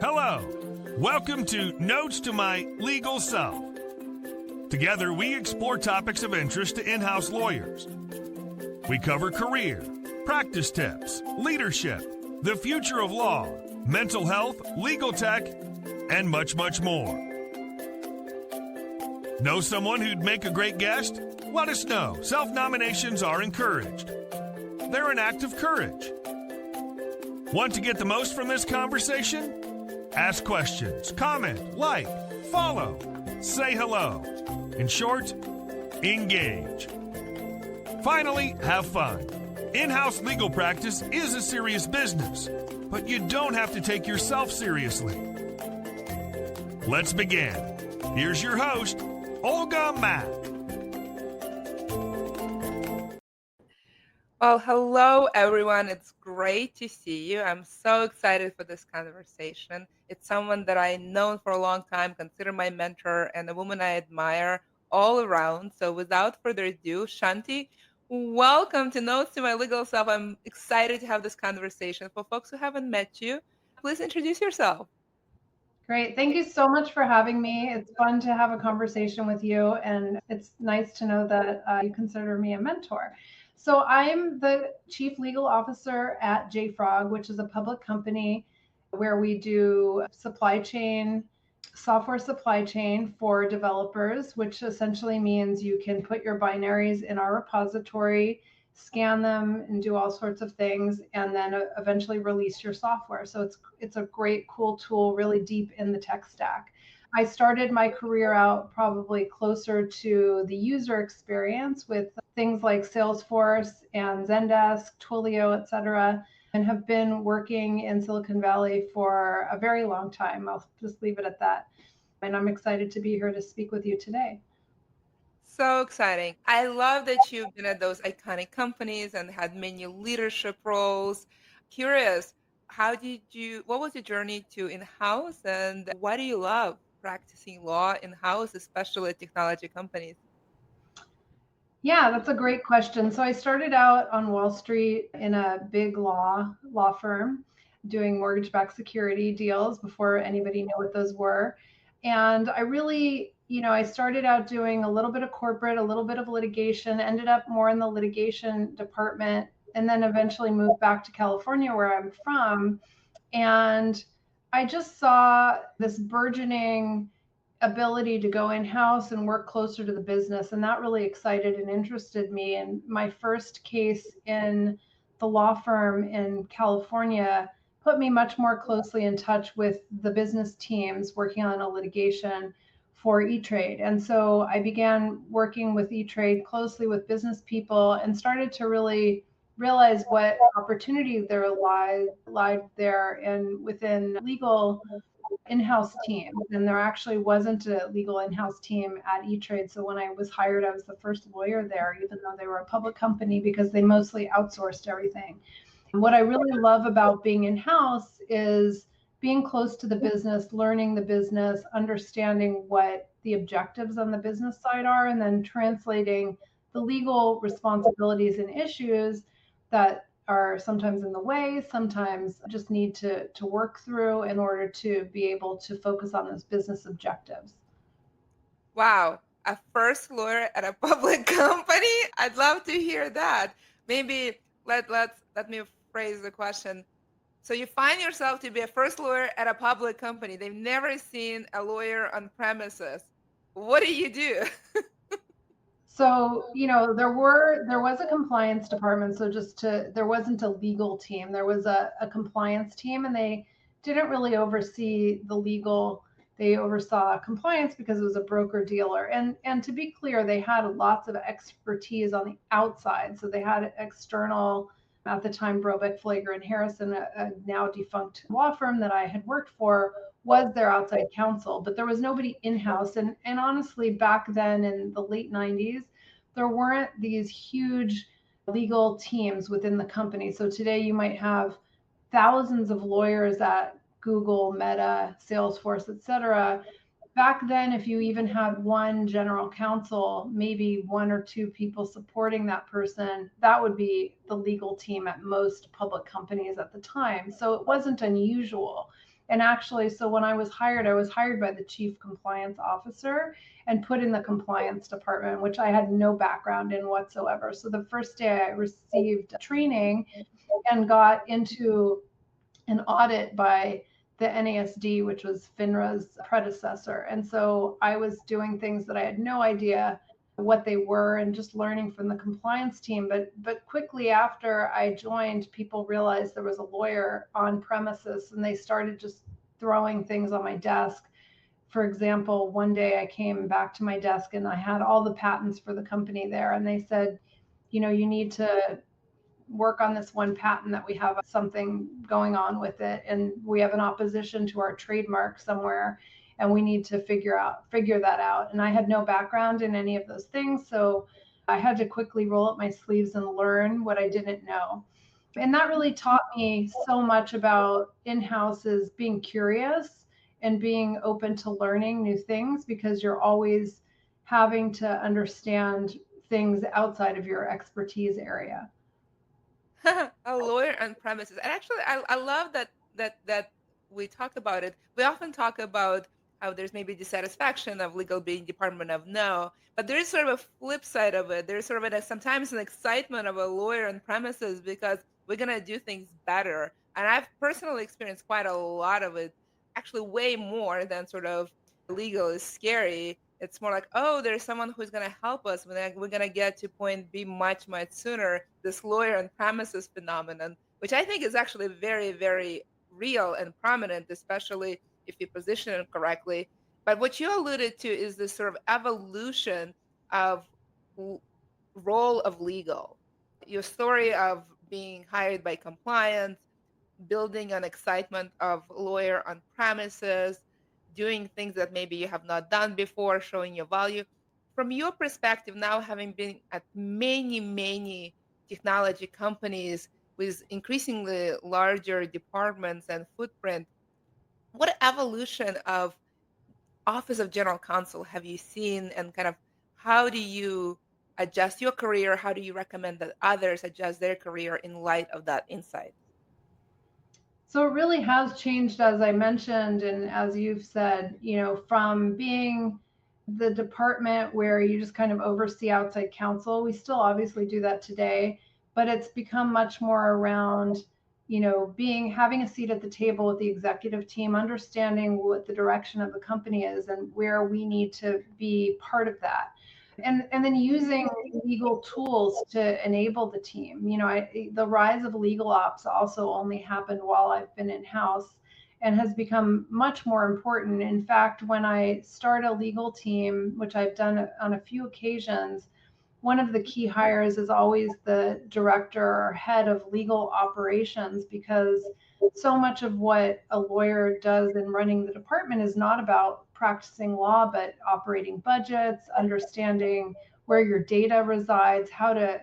Hello. Welcome to Notes to My Legal Self. Together, we explore topics of interest to in-house lawyers. We cover career, practice tips, leadership, the future of law, mental health, legal tech, and much, much more. Know someone who'd make a great guest? Let us know. Self-nominations are encouraged. They're an act of courage. Want to get the most from this conversation? Ask questions, comment, like, follow, say hello. In short, engage. Finally, have fun. In-house legal practice is a serious business, but you don't have to take yourself seriously. Let's begin. Here's your host, Olga Mack. Well, hello, everyone. It's great to see you. I'm so excited for this conversation. It's someone that I've known for a long time, consider my mentor, and a woman I admire all around. So without further ado, Shanti, welcome to Notes to My Legal Self. I'm excited to have this conversation. For folks who haven't met you, please introduce yourself. Great. Thank you so much for having me. It's fun to have a conversation with you, and it's nice to know that you consider me a mentor. So I'm the Chief Legal Officer at JFrog, which is a public company where we do software supply chain for developers, which essentially means you can put your binaries in our repository, scan them, and do all sorts of things, and then eventually release your software. So it's a great, cool tool, really deep in the tech stack. I started my career out probably closer to the user experience with things like Salesforce and Zendesk, Twilio, et cetera, and have been working in Silicon Valley for a very long time. I'll just leave it at that. And I'm excited to be here to speak with you today. So exciting. I love that you've been at those iconic companies and had many leadership roles. Curious, what was your journey to in-house, and why do you love practicing law in-house, especially at technology companies? Yeah, that's a great question. So I started out on Wall Street in a big law firm doing mortgage-backed security deals before anybody knew what those were. And I really, I started out doing a little bit of corporate, a little bit of litigation, ended up more in the litigation department, and then eventually moved back to California where I'm from. And I just saw this burgeoning ability to go in-house and work closer to the business. And that really excited and interested me. And my first case in the law firm in California put me much more closely in touch with the business teams working on a litigation for E-Trade. And so I began working with E-Trade closely with business people and started to really realize what opportunity there lied there and within legal in-house team. And there actually wasn't a legal in-house team at E-Trade. So when I was hired, I was the first lawyer there, even though they were a public company, because they mostly outsourced everything. And what I really love about being in-house is being close to the business, learning the business, understanding what the objectives on the business side are, and then translating the legal responsibilities and issues that are sometimes in the way, sometimes just need to work through in order to be able to focus on those business objectives. Wow, a first lawyer at a public company? I'd love to hear that. Maybe let me phrase the question. So you find yourself to be a first lawyer at a public company. They've never seen a lawyer on premises. What do you do? So, there was a compliance department. So there wasn't a legal team. There was a compliance team, and they didn't really oversee the legal. They oversaw compliance because it was a broker dealer. And to be clear, they had lots of expertise on the outside. So they had external, at the time, Brobeck, Flager, and Harrison, a now defunct law firm that I had worked for, was their outside counsel, but there was nobody in-house. And honestly, back then in the late 90s, there weren't these huge legal teams within the company. So today you might have thousands of lawyers at Google, Meta, Salesforce, et cetera. Back then, if you even had one general counsel, maybe one or two people supporting that person, that would be the legal team at most public companies at the time. So it wasn't unusual. And actually, so when I was hired by the chief compliance officer and put in the compliance department, which I had no background in whatsoever. So the first day I received training and got into an audit by the NASD, which was FINRA's predecessor. And so I was doing things that I had no idea what they were and just learning from the compliance team. But quickly after I joined, people realized there was a lawyer on premises and they started just throwing things on my desk. For example, one day I came back to my desk and I had all the patents for the company there. And they said, you know, you need to work on this one patent that we have something going on with it. And we have an opposition to our trademark somewhere. And we need to figure that out. And I had no background in any of those things. So I had to quickly roll up my sleeves and learn what I didn't know. And that really taught me so much about in-houses being curious and being open to learning new things, because you're always having to understand things outside of your expertise area. A lawyer on premises. And actually, I love that we talk about it. We often talk about how there's maybe dissatisfaction of legal being Department of No, but there is sort of a flip side of it. There's sort of sometimes an excitement of a lawyer on premises because we're gonna do things better. And I've personally experienced quite a lot of it, actually way more than sort of legal is scary. It's more like, oh, there's someone who's going to help us. We're going to get to point B much, much sooner. This lawyer on premises phenomenon, which I think is actually very, very real and prominent, especially if you position it correctly. But what you alluded to is this sort of evolution of role of legal. Your story of being hired by compliance, building an excitement of lawyer on premises, doing things that maybe you have not done before, showing your value. From your perspective, now having been at many, many technology companies with increasingly larger departments and footprint, what evolution of Office of General Counsel have you seen, and kind of how do you adjust your career? How do you recommend that others adjust their career in light of that insight? So it really has changed, as I mentioned, and as you've said, you know, from being the department where you just kind of oversee outside counsel. We still obviously do that today, but it's become much more around, you know, having a seat at the table with the executive team, understanding what the direction of the company is and where we need to be part of that. And then using legal tools to enable the team. You know, the rise of legal ops also only happened while I've been in-house and has become much more important. In fact, when I start a legal team, which I've done on a few occasions, one of the key hires is always the director or head of legal operations, because so much of what a lawyer does in running the department is not about practicing law, but operating budgets, understanding where your data resides, how to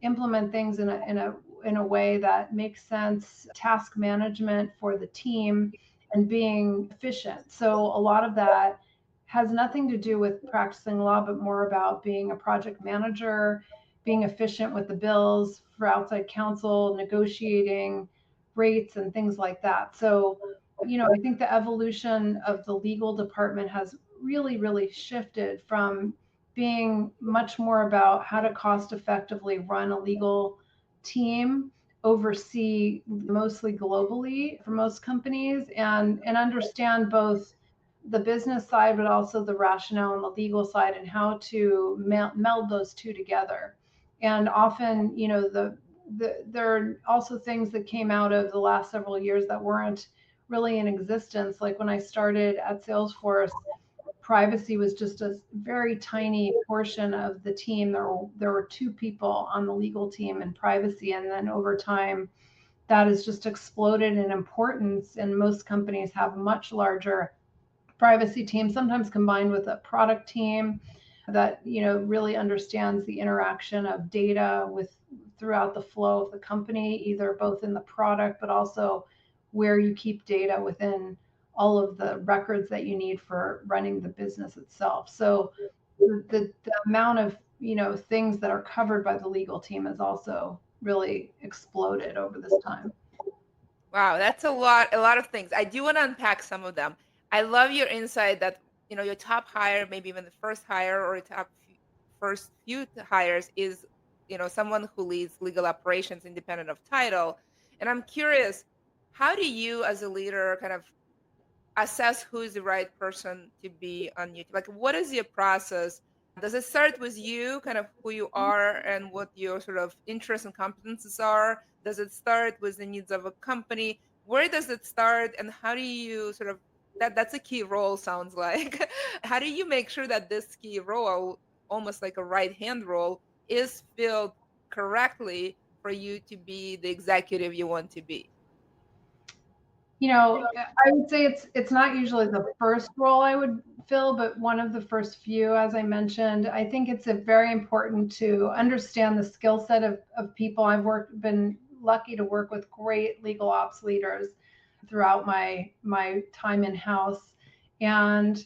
implement things in a way that makes sense, task management for the team, and being efficient. So a lot of that has nothing to do with practicing law, but more about being a project manager, being efficient with the bills for outside counsel, negotiating rates and things like that. So, you know, I think the evolution of the legal department has really, really shifted from being much more about how to cost effectively run a legal team, oversee mostly globally for most companies, and understand both the business side, but also the rationale and the legal side, and how to meld those two together. And often, you know, there are also things that came out of the last several years that weren't really in existence. Like when I started at Salesforce, privacy was just a very tiny portion of the team. There were two people on the legal team in privacy, and then over time, that has just exploded in importance. And most companies have much larger privacy team, sometimes combined with a product team that, you know, really understands the interaction of data with throughout the flow of the company, either both in the product, but also where you keep data within all of the records that you need for running the business itself. So the amount of, you know, things that are covered by the legal team has also really exploded over this time. Wow, that's a lot of things. I do want to unpack some of them. I love your insight that, your top hire, maybe even the first hire or first few hires is, someone who leads legal operations independent of title. And I'm curious, how do you as a leader kind of assess who is the right person to be on YouTube? Like, what is your process? Does it start with you, kind of who you are and what your sort of interests and competences are? Does it start with the needs of a company? Where does it start, and how do you sort of that's a key role, sounds like. How do you make sure that this key role, almost like a right hand role, is filled correctly for you to be the executive you want to be? I would say it's not usually the first role I would fill, but one of the first few, as I mentioned. I think it's a very important to understand the skill set of people. Been lucky to work with great legal ops leaders throughout my time in house, and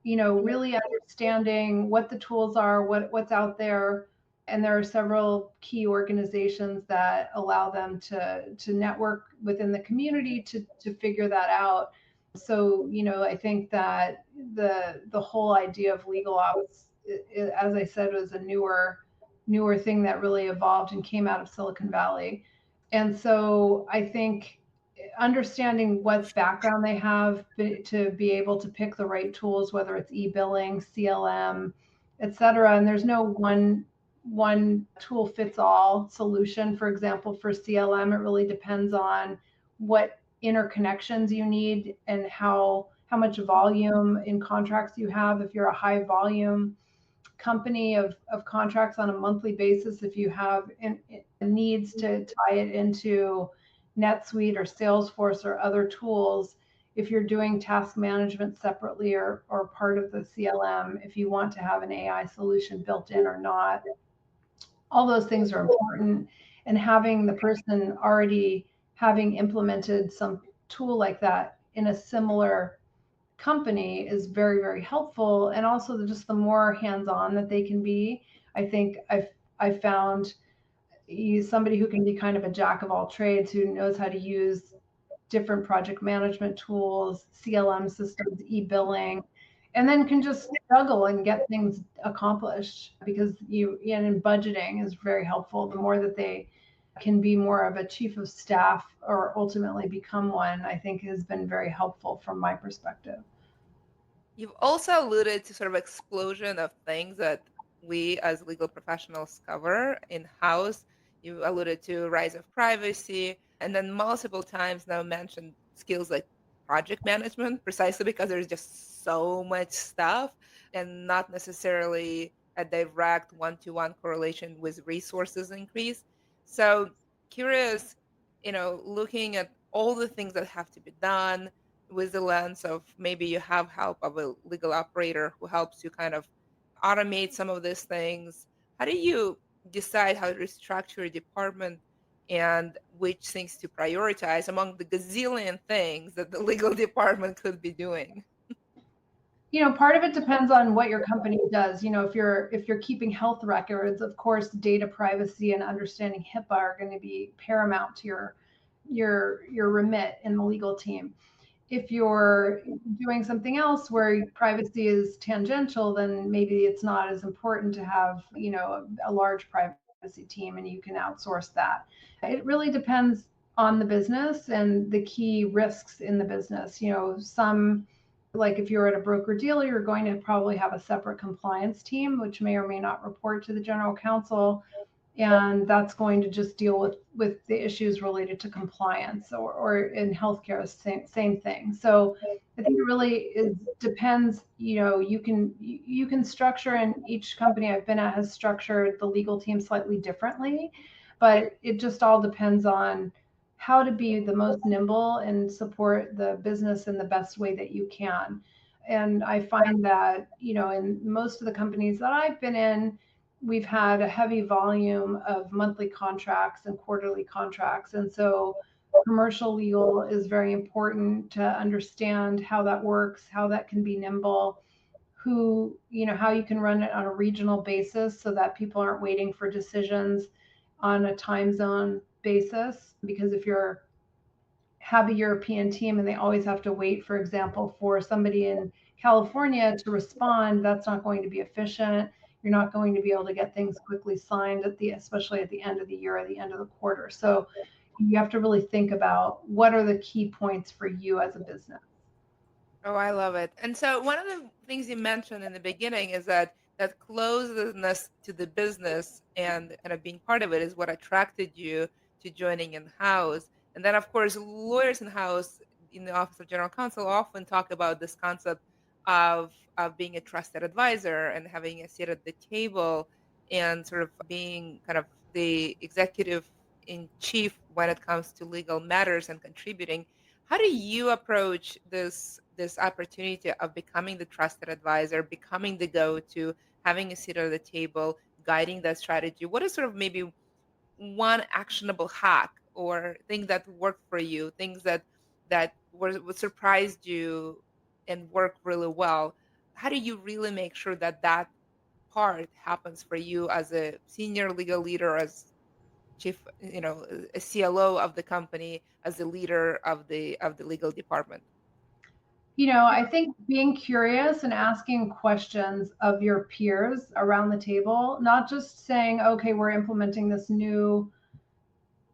really understanding what the tools are, what's out there. And there are several key organizations that allow them to network within the community to figure that out. So I think that the whole idea of legal ops, as I said, was a newer thing that really evolved and came out of Silicon Valley. And so I think understanding what background they have to be able to pick the right tools, whether it's e-billing, CLM, et cetera. And there's no one tool fits all solution. For example, for CLM, it really depends on what interconnections you need and how much volume in contracts you have. If you're a high volume company of contracts on a monthly basis, if you have needs to tie it into NetSuite or Salesforce or other tools, if you're doing task management separately or part of the CLM, if you want to have an AI solution built in or not, all those things are important. And having the person already having implemented some tool like that in a similar company is very, very helpful. And also just the more hands-on that they can be, I think I've found somebody who can be kind of a jack of all trades, who knows how to use different project management tools, CLM systems, e-billing, and then can just juggle and get things accomplished. Because and budgeting is very helpful. The more that they can be more of a chief of staff or ultimately become one, I think has been very helpful from my perspective. You've also alluded to sort of explosion of things that we as legal professionals cover in-house. You alluded to rise of privacy, and then multiple times now mentioned skills like project management, precisely because there's just so much stuff and not necessarily a direct one-to-one correlation with resources increase. So curious, looking at all the things that have to be done with the lens of maybe you have help of a legal operator who helps you kind of automate some of these things. How do you decide how to structure a department and which things to prioritize among the gazillion things that the legal department could be doing? Part of it depends on what your company does. If you're keeping health records, of course data privacy and understanding HIPAA are going to be paramount to your remit in the legal team. If you're doing something else where privacy is tangential, then maybe it's not as important to have a large privacy team, and you can outsource that. It really depends on the business and the key risks in the business. Some, like if you're at a broker dealer, you're going to probably have a separate compliance team, which may or may not report to the general counsel, and that's going to just deal with the issues related to compliance. Or in healthcare, same thing. So I think it really depends. You can structure, and each company I've been at has structured the legal team slightly differently, but it just all depends on how to be the most nimble and support the business in the best way that you can. And I find that in most of the companies that I've been in, we've had a heavy volume of monthly contracts and quarterly contracts. And so commercial legal is very important to understand how that works, how that can be nimble, how you can run it on a regional basis so that people aren't waiting for decisions on a time zone basis. Because if you're have a European team and they always have to wait, for example, for somebody in California to respond, that's not going to be efficient. You're not going to be able to get things quickly signed especially at the end of the year or the end of the quarter. So you have to really think about what are the key points for you as a business. Oh, I love it. And so one of the things you mentioned in the beginning is that closeness to the business and kind of being part of it is what attracted you to joining in-house. And then, of course, lawyers in-house in the Office of General Counsel often talk about this concept of being a trusted advisor and having a seat at the table and sort of being kind of the executive in chief when it comes to legal matters and contributing. How do you approach this opportunity of becoming the trusted advisor, becoming the go-to, having a seat at the table, guiding that strategy? What is sort of maybe one actionable hack or thing that worked for you, things that what surprised you and worked really well? How do you really make sure that that part happens for you as a senior legal leader, as chief, a CLO of the company, as the leader of the legal department? I think being curious and asking questions of your peers around the table, not just saying, okay, we're implementing this new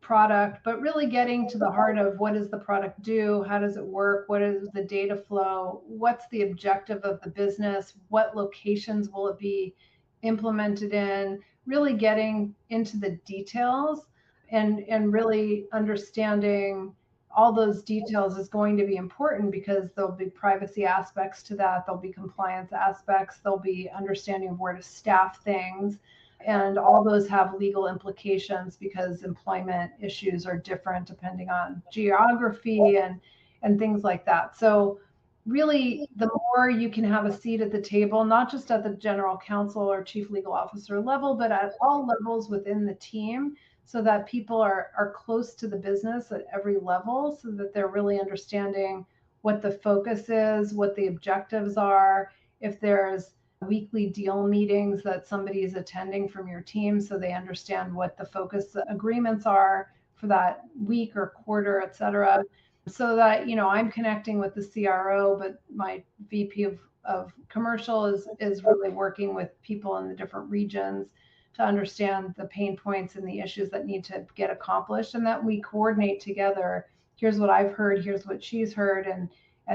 product, but really getting to the heart of what does the product do? How does it work? What is the data flow? What's the objective of the business? What locations will it be implemented in? Really getting into the details and really understanding all those details is going to be important because there'll be privacy aspects to that. There'll be compliance aspects. There'll be understanding of where to staff things. And all those have legal implications because employment issues are different depending on geography and things like that. So really, the more you can have a seat at the table, not just at the general counsel or chief legal officer level, but at all levels within the team, so that people are close to the business at every level, so that they're really understanding what the focus is, what the objectives are, if there's weekly deal meetings that somebody is attending from your team, so they understand what the focus agreements are for that week or quarter, et cetera. So that, I'm connecting with the CRO, but my VP of commercial is really working with people in the different regions to understand the pain points and the issues that need to get accomplished, and that we coordinate together. Here's what I've heard, here's what she's heard, and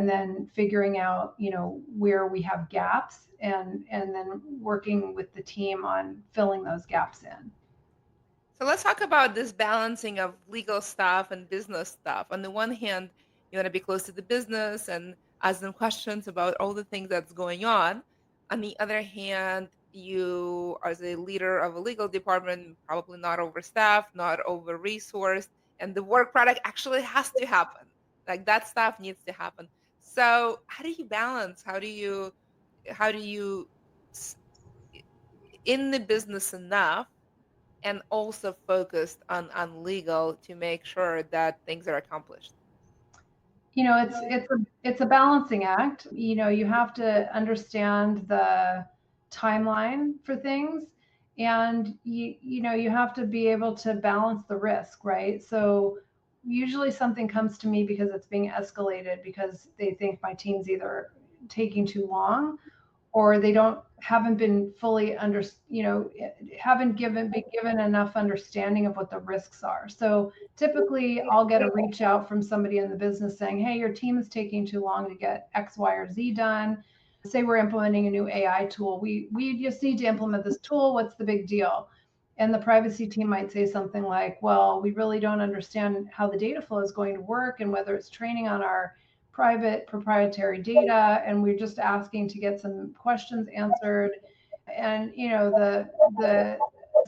then figuring out, where we have gaps and then working with the team on filling those gaps in. So let's talk about this balancing of legal stuff and business stuff. On the one hand, you want to be close to the business and ask them questions about all the things that's going on. On the other hand, you, as a leader of a legal department, probably not overstaffed, not over-resourced, and the work product actually has to happen. Like that stuff needs to happen. So how do you balance? How do you in the business enough and also focused on legal to make sure that things are accomplished? It's a balancing act. You have to understand the timeline for things, and you have to be able to balance the risk, right? So usually something comes to me because it's being escalated because they think my team's either taking too long, or they haven't been fully haven't been given enough understanding of what the risks are. So typically I'll get a reach out from somebody in the business saying, hey, your team is taking too long to get X, Y, or Z done. Say we're implementing a new AI tool. We just need to implement this tool. What's the big deal? And the privacy team might say something like, well, we really don't understand how the data flow is going to work and whether it's training on our private proprietary data, and we're just asking to get some questions answered. And the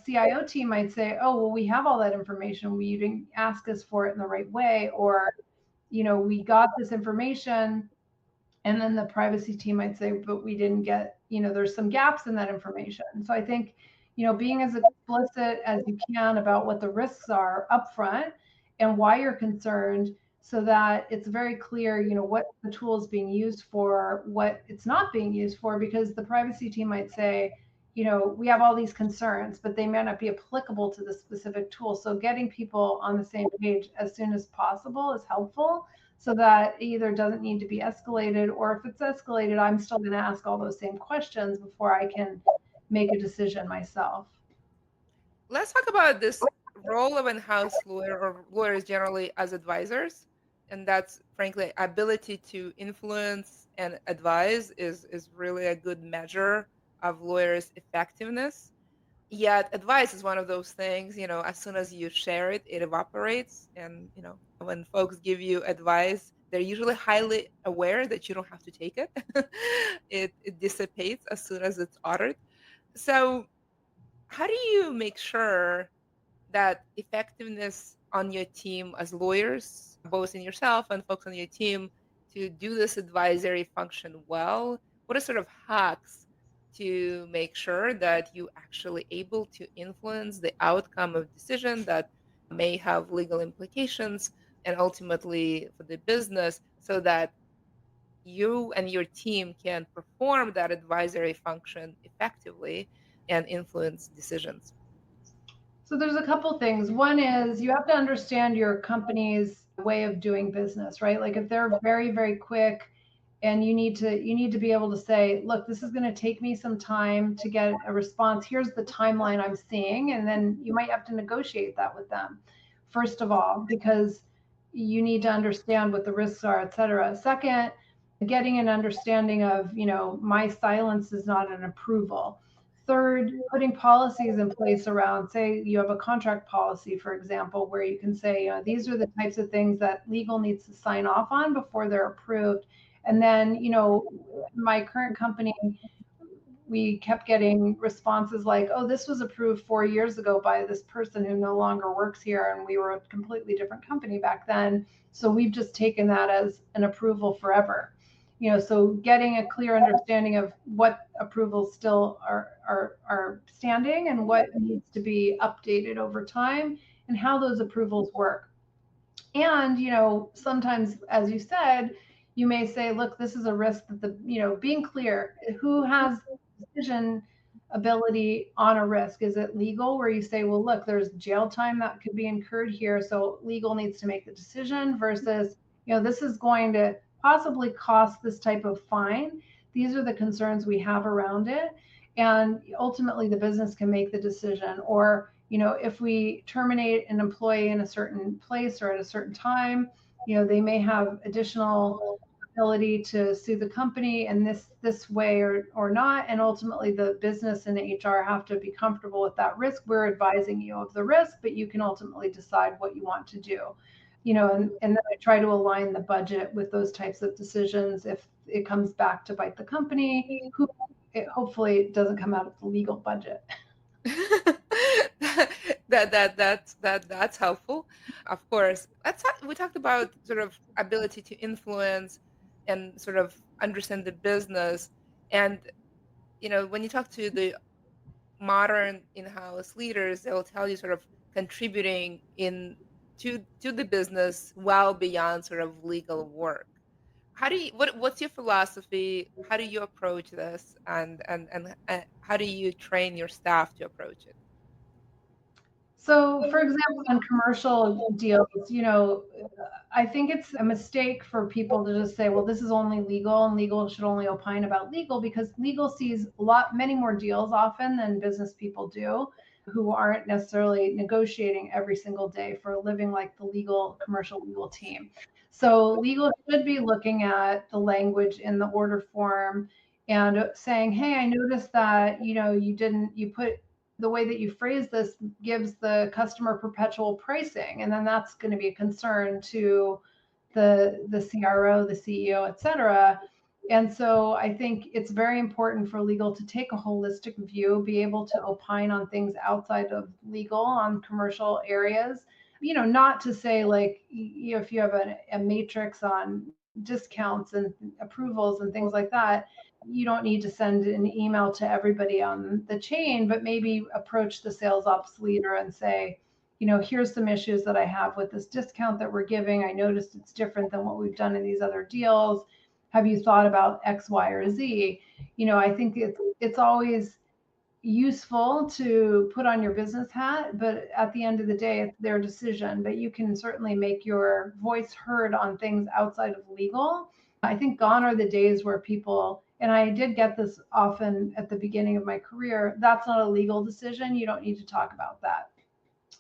CIO team might say, oh, well, we have all that information, you didn't ask us for it in the right way, or we got this information. And then the privacy team might say, but we didn't get, there's some gaps in that information. So I think, being as explicit as you can about what the risks are upfront and why you're concerned, so that it's very clear, what the tool is being used for, what it's not being used for, because the privacy team might say, we have all these concerns, but they may not be applicable to the specific tool. So getting people on the same page as soon as possible is helpful, so that it either doesn't need to be escalated, or if it's escalated, I'm still going to ask all those same questions before I can make a decision myself. Let's talk about this role of in-house lawyer or lawyers generally as advisors. And that's frankly ability to influence and advise is really a good measure of lawyers' effectiveness. Yet advice is one of those things, as soon as you share it, it evaporates. And, when folks give you advice, they're usually highly aware that you don't have to take it. It dissipates as soon as it's uttered. So how do you make sure that effectiveness on your team as lawyers, both in yourself and folks on your team, to do this advisory function well? What are sort of hacks to make sure that you actually able to influence the outcome of decision that may have legal implications and ultimately for the business, so that you and your team can perform that advisory function effectively and influence decisions? So there's a couple things. One is you have to understand your company's way of doing business, right? Like if they're very, very quick, and you need to be able to say, look, this is going to take me some time to get a response. Here's the timeline I'm seeing. And then you might have to negotiate that with them, first of all, because you need to understand what the risks are, et cetera. Second, getting an understanding of, my silence is not an approval. Third, putting policies in place around, say you have a contract policy, for example, where you can say, these are the types of things that legal needs to sign off on before they're approved. And then, my current company, we kept getting responses like, oh, this was approved 4 years ago by this person who no longer works here, and we were a completely different company back then. So we've just taken that as an approval forever. So getting a clear understanding of what approvals still are standing and what needs to be updated over time and how those approvals work. And, sometimes, as you said, you may say, look, this is a risk that being clear, who has decision ability on a risk? Is it legal, where you say, well, look, there's jail time that could be incurred here, so legal needs to make the decision, versus, this is going to possibly cost this type of fine. These are the concerns we have around it. And ultimately the business can make the decision. Or, if we terminate an employee in a certain place or at a certain time, they may have additional ability to sue the company in this way or not. And ultimately the business and the HR have to be comfortable with that risk. We're advising you of the risk, but you can ultimately decide what you want to do. And then I try to align the budget with those types of decisions. If it comes back to bite the company, hopefully it doesn't come out of the legal budget. That's helpful. Of course, we talked about sort of ability to influence and sort of understand the business. And when you talk to the modern in-house leaders, they'll tell you sort of contributing to the business well beyond sort of legal work. What's your philosophy? How do you approach this, and how do you train your staff to approach it? So, for example, on commercial deals, I think it's a mistake for people to just say, well, this is only legal and legal should only opine about legal, because legal sees many more deals often than business people do, who aren't necessarily negotiating every single day for a living like the commercial legal team. So legal should be looking at the language in the order form and saying, hey, I noticed that, you put the way that you phrase this gives the customer perpetual pricing, and then that's going to be a concern to the CRO, the CEO, et cetera. And so I think it's very important for legal to take a holistic view, be able to opine on things outside of legal on commercial areas. Not to say like, if you have a matrix on discounts and approvals and things like that, you don't need to send an email to everybody on the chain, but maybe approach the sales ops leader and say, here's some issues that I have with this discount that we're giving. I noticed it's different than what we've done in these other deals. Have you thought about X, Y, or Z? I think it's always useful to put on your business hat, but at the end of the day, it's their decision. But you can certainly make your voice heard on things outside of legal. I think gone are the days where people, and I did get this often at the beginning of my career, that's not a legal decision. You don't need to talk about that.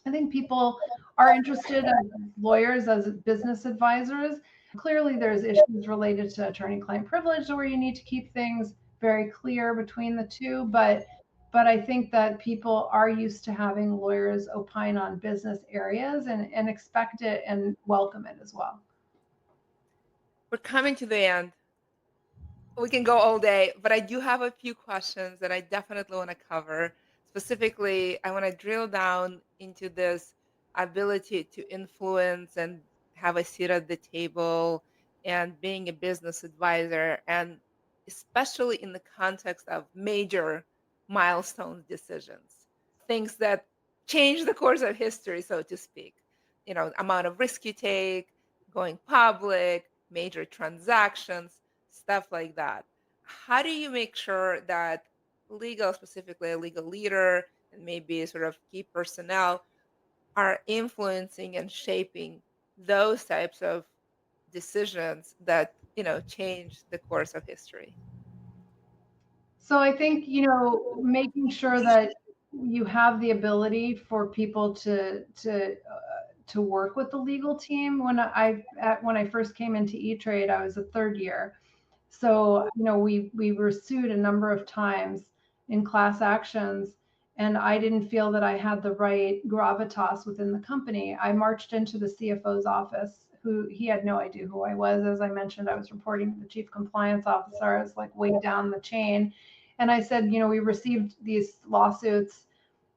I think people are interested as lawyers, as business advisors. Clearly, there's issues related to attorney-client privilege where you need to keep things very clear between the two. But I think that people are used to having lawyers opine on business areas and expect it and welcome it as well. We're coming to the end. We can go all day, but I do have a few questions that I definitely want to cover. Specifically, I want to drill down into this ability to influence and have a seat at the table and being a business advisor, and especially in the context of major milestone decisions, things that change the course of history, so to speak. Amount of risk you take, going public, major transactions, stuff like that. How do you make sure that legal, specifically a legal leader and maybe sort of key personnel, are influencing and shaping those types of decisions that, change the course of history? So I think, making sure that you have the ability for people to work with the legal team. When I first came into E-Trade, I was a third year. So, we were sued a number of times in class actions, and I didn't feel that I had the right gravitas within the company. I marched into the CFO's office, who he had no idea who I was. As I mentioned, I was reporting to the chief compliance officer. I was like way down the chain. And I said, we received these lawsuits,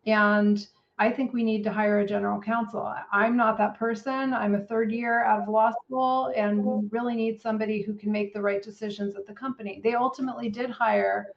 and I think we need to hire a general counsel. I'm not that person. I'm a third year out of law school, and we really need somebody who can make the right decisions at the company. They ultimately did hire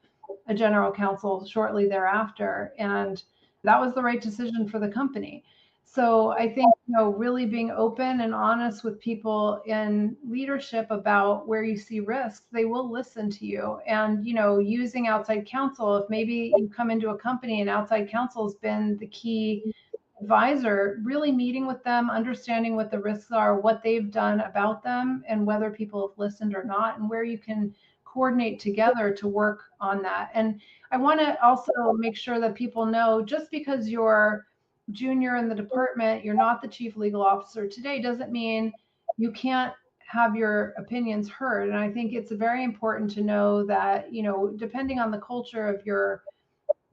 a general counsel shortly thereafter, and that was the right decision for the company. So I think, really being open and honest with people in leadership about where you see risks, they will listen to you. And, using outside counsel, if maybe you come into a company and outside counsel has been the key advisor, really meeting with them, understanding what the risks are, what they've done about them, and whether people have listened or not, and where you can coordinate together to work on that. And I want to also make sure that people know, just because you're junior in the department, you're not the chief legal officer today, doesn't mean you can't have your opinions heard. And I think it's very important to know that, depending on the culture of your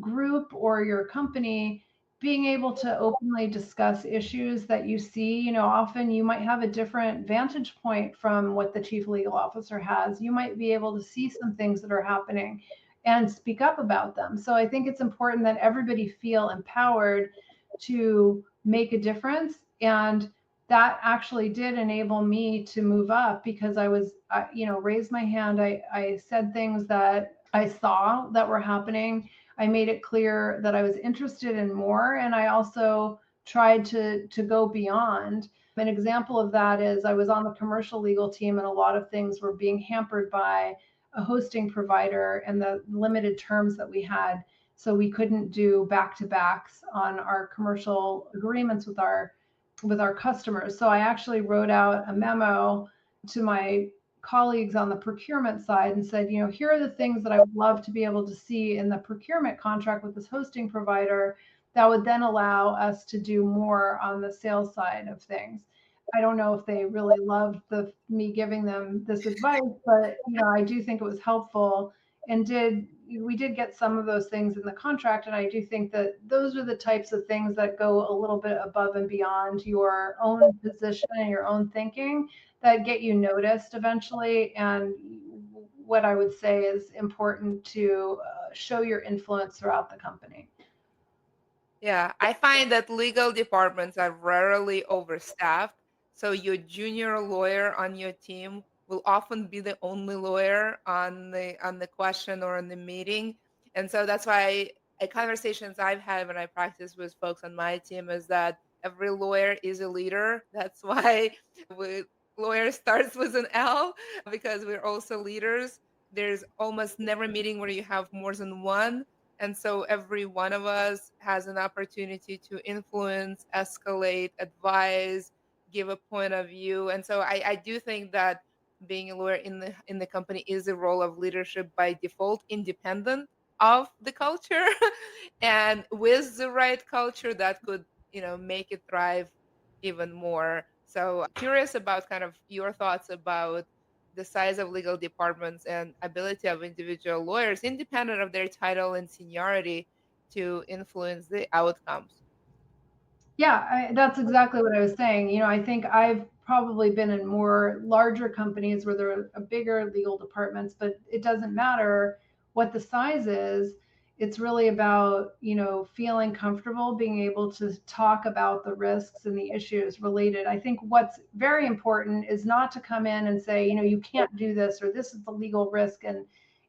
group or your company, being able to openly discuss issues that you see, often you might have a different vantage point from what the chief legal officer has. You might be able to see some things that are happening and speak up about them. So I think it's important that everybody feel empowered to make a difference. And that actually did enable me to move up, because I was, raised my hand. I said things that I saw that were happening. I made it clear that I was interested in more, and I also tried to go beyond. An example of that is I was on the commercial legal team, and a lot of things were being hampered by a hosting provider and the limited terms that we had. So we couldn't do back-to-backs on our commercial agreements with our customers. So I actually wrote out a memo to my colleagues on the procurement side and said, here are the things that I would love to be able to see in the procurement contract with this hosting provider that would then allow us to do more on the sales side of things. I don't know if they really loved me giving them this advice, but I do think it was helpful, and we did get some of those things in the contract. And I do think that those are the types of things that go a little bit above and beyond your own position and your own thinking, that get you noticed eventually. And what I would say is important to show your influence throughout the company. Yeah, I find that legal departments are rarely overstaffed. So your junior lawyer on your team will often be the only lawyer on the question or in the meeting. And so that's why conversations I've had when I practice with folks on my team is that every lawyer is a leader. That's why lawyer starts with an L, because we're also leaders. There's almost never a meeting where you have more than one. And so every one of us has an opportunity to influence, escalate, advise, give a point of view. And so I do think that being a lawyer in the company is a role of leadership by default, independent of the culture. And with the right culture, that could, make it thrive even more. So curious about kind of your thoughts about the size of legal departments and ability of individual lawyers, independent of their title and seniority, to influence the outcomes. Yeah, that's exactly what I was saying. I think I've probably been in more larger companies where there are bigger legal departments, but it doesn't matter what the size is. It's really about, feeling comfortable, being able to talk about the risks and the issues related. I think what's very important is not to come in and say, you can't do this, or this is the legal risk,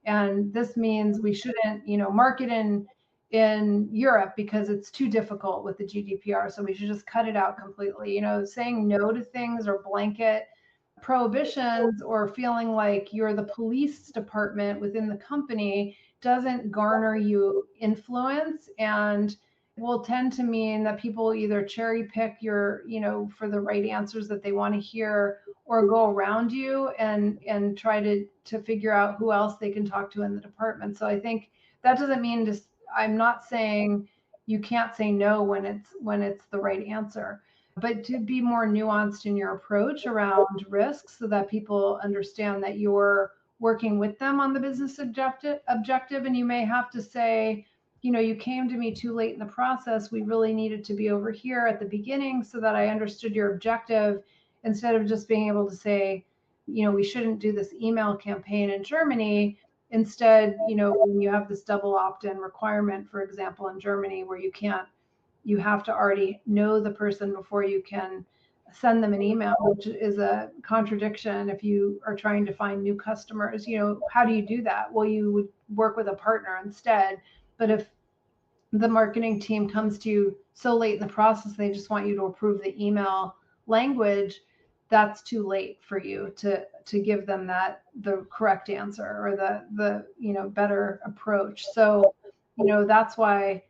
and this means we shouldn't, market in Europe because it's too difficult with the GDPR. So we should just cut it out completely. Saying no to things or blanket prohibitions or feeling like you're the police department within the company doesn't garner you influence, and will tend to mean that people either cherry pick your, for the right answers that they want to hear, or go around you and try to figure out who else they can talk to in the department. So I think that doesn't mean just, I'm not saying you can't say no when it's the right answer, but to be more nuanced in your approach around risks so that people understand that you're working with them on the business objective. And you may have to say, you came to me too late in the process. We really needed to be over here at the beginning so that I understood your objective, instead of just being able to say, we shouldn't do this email campaign in Germany. Instead, when you have this double opt-in requirement, for example, in Germany, where you have to already know the person before you can send them an email, which is a contradiction if you are trying to find new customers. How do you do that? Well, you would work with a partner instead. But if the marketing team comes to you so late in the process, they just want you to approve the email language, that's too late for you to give them the correct answer or the better approach. So that's why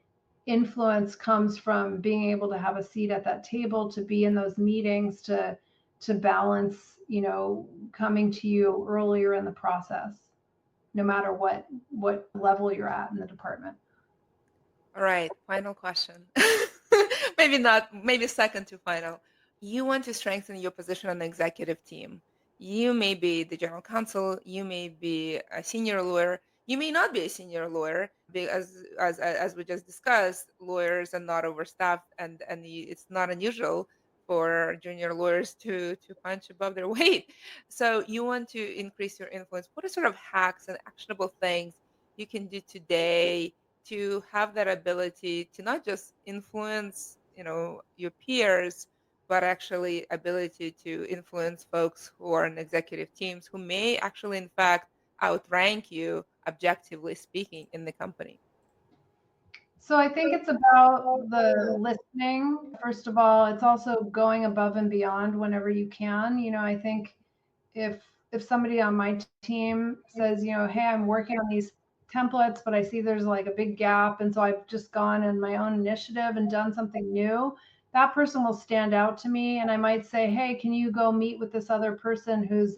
influence comes from being able to have a seat at that table, to be in those meetings, to balance coming to you earlier in the process, no matter what level you're at in the department. All right, final question. Maybe not, maybe second to final. You want to strengthen your position on the executive team. You may be the general counsel, you may be a senior lawyer, you may not be a senior lawyer, because as we just discussed, lawyers are not overstaffed, and it's not unusual for junior lawyers to punch above their weight. So you want to increase your influence. What are sort of hacks and actionable things you can do today to have that ability to not just influence, your peers, but actually ability to influence folks who are in executive teams who may actually, in fact, outrank you, objectively speaking, in the company? So I think it's about the listening. First of all, it's also going above and beyond whenever you can. I think if somebody on my team says, hey, I'm working on these templates, but I see there's like a big gap, and so I've just gone in my own initiative and done something new, that person will stand out to me, and I might say, hey, can you go meet with this other person who's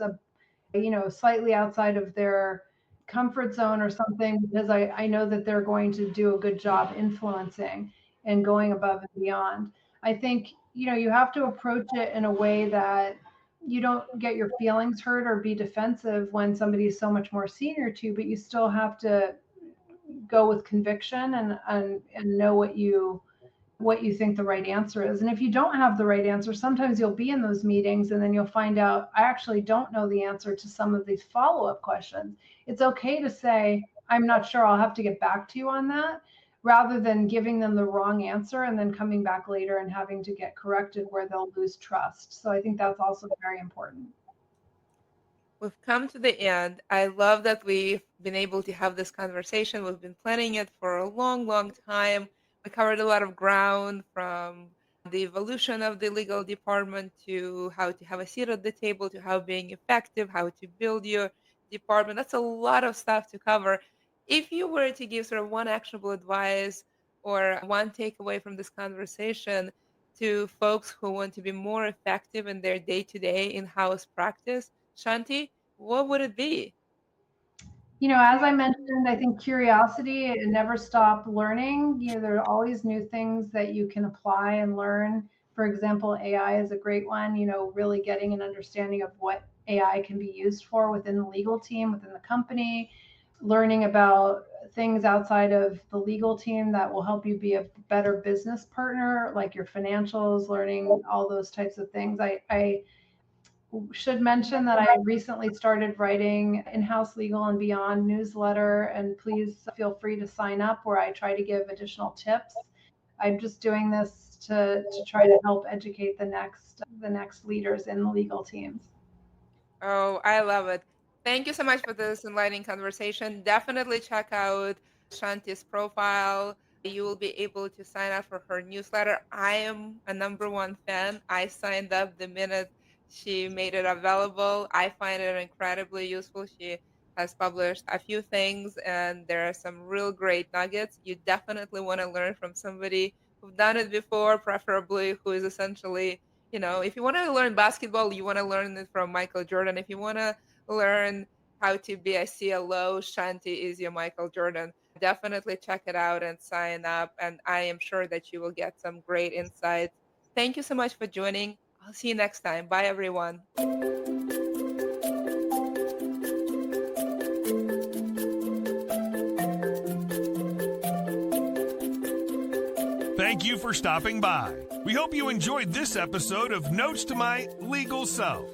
slightly outside of their comfort zone or something, because I know that they're going to do a good job influencing and going above and beyond. I think, you have to approach it in a way that you don't get your feelings hurt or be defensive when somebody is so much more senior to you, but you still have to go with conviction and know what you think the right answer is. And if you don't have the right answer, sometimes you'll be in those meetings and then you'll find out, I actually don't know the answer to some of these follow-up questions. It's okay to say, I'm not sure, I'll have to get back to you on that, rather than giving them the wrong answer and then coming back later and having to get corrected where they'll lose trust. So I think that's also very important. We've come to the end. I love that we've been able to have this conversation. We've been planning it for a long, long time. We covered a lot of ground, from the evolution of the legal department to how to have a seat at the table, to how being effective, how to build your department. That's a lot of stuff to cover. If you were to give sort of one actionable advice or one takeaway from this conversation to folks who want to be more effective in their day-to-day in-house practice, Shanti, what would it be? As I mentioned, I think curiosity and never stop learning. There are always new things that you can apply and learn. For example, AI is a great one, really getting an understanding of what AI can be used for within the legal team, within the company, learning about things outside of the legal team that will help you be a better business partner, like your financials, learning all those types of things. I should mention that I recently started writing in-house legal and beyond newsletter, and please feel free to sign up where I try to give additional tips. I'm just doing this to try to help educate the next leaders in the legal teams. Oh, I love it. Thank you so much for this enlightening conversation. Definitely check out Shanti's profile. You will be able to sign up for her newsletter. I am a #1 fan. I signed up the minute she made it available. I find it incredibly useful. She has published a few things, and there are some real great nuggets. You definitely want to learn from somebody who's done it before, preferably who is essentially, if you want to learn basketball, you want to learn it from Michael Jordan. If you want to learn how to be a CLO, Shanti is your Michael Jordan. Definitely check it out and sign up. And I am sure that you will get some great insights. Thank you so much for joining. I'll see you next time. Bye, everyone. Thank you for stopping by. We hope you enjoyed this episode of Notes to My Legal Self.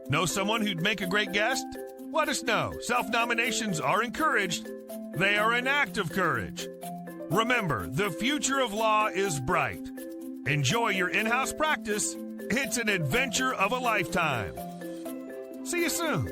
Know someone who'd make a great guest? Let us know. Self-nominations are encouraged. They are an act of courage. Remember, the future of law is bright. Enjoy your in-house practice. It's an adventure of a lifetime. See you soon.